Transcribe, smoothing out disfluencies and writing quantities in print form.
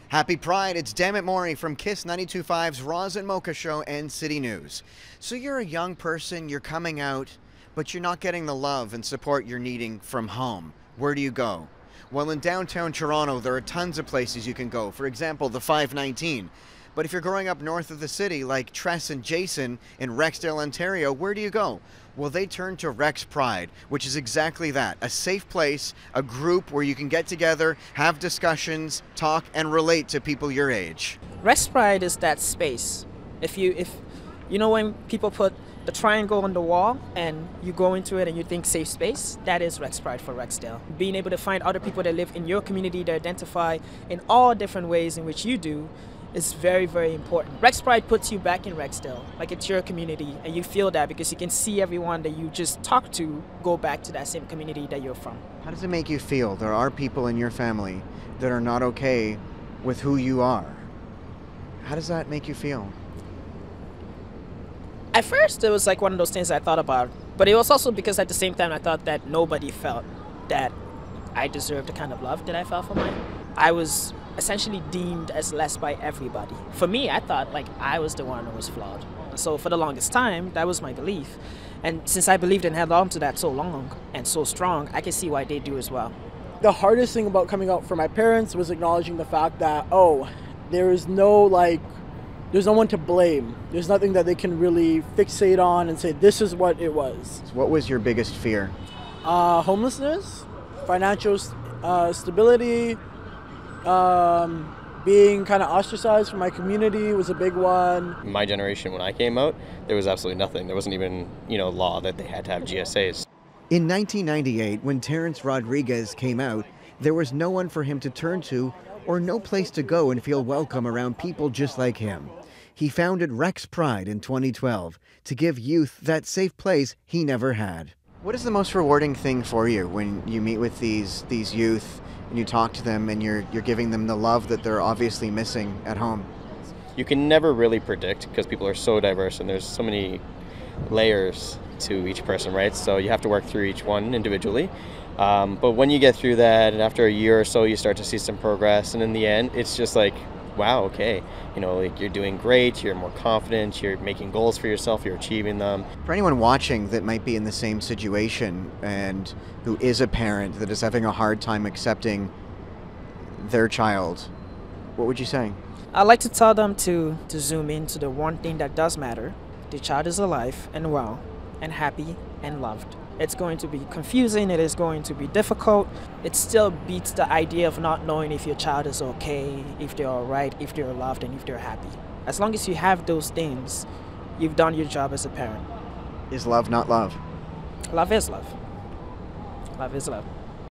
Happy Pride, it's Dammit Maury from KISS 92.5's Roz and Mocha Show and City News. So you're a young person, you're coming out, but you're not getting the love and support you're needing from home. Where do you go? Well, in downtown Toronto, there are tons of places you can go. For example, the 519. But if you're growing up north of the city, like Tress and Jason in Rexdale, Ontario, where do you go? Well, they turn to Rex Pride, which is exactly that, a safe place, a group where you can get together, have discussions, talk, and relate to people your age. Rex Pride is that space. If you know when people put the triangle on the wall and you go into it and you think safe space, that is Rex Pride for Rexdale. Being able to find other people that live in your community that identify in all different ways in which you do is very, very important. Rex Pride puts you back in Rexdale, like it's your community, and you feel that because you can see everyone that you just talked to go back to that same community that you're from. How does it make you feel? There are people in your family that are not okay with who you are. How does that make you feel? At first, it was like one of those things I thought about, but it was also because at the same time I thought that nobody felt that I deserved the kind of love that I felt for mine. I was essentially deemed as less by everybody. For me, I thought like I was the one who was flawed. So for the longest time, that was my belief. And since I believed and held on to that so long and so strong, I can see why they do as well. The hardest thing about coming out for my parents was acknowledging the fact that, oh, there's no one to blame. There's nothing that they can really fixate on and say, this is what it was. So what was your biggest fear? Homelessness, financial stability, being kind of ostracized from my community was a big one. My generation, when I came out, there was absolutely nothing. There wasn't even, law that they had to have GSAs. In 1998, when Terrence Rodriguez came out, there was no one for him to turn to or no place to go and feel welcome around people just like him. He founded Rex Pride in 2012 to give youth that safe place he never had. What is the most rewarding thing for you when you meet with these youth and you talk to them and you're giving them the love that they're obviously missing at home? You can never really predict because people are so diverse and there's so many layers to each person, right? So you have to work through each one individually. But when you get through that and after a year or so, you start to see some progress. And in the end, it's just like, wow, okay, you're doing great, you're more confident, you're making goals for yourself, you're achieving them. For anyone watching that might be in the same situation and who is a parent that is having a hard time accepting their child, what would you say? I'd like to tell them to zoom into the one thing that does matter. The child is alive and well and happy and loved. It's going to be confusing, it is going to be difficult. It still beats the idea of not knowing if your child is okay, if they're all right, if they're loved, and if they're happy. As long as you have those things, you've done your job as a parent. Is love not love? Love is love. Love is love.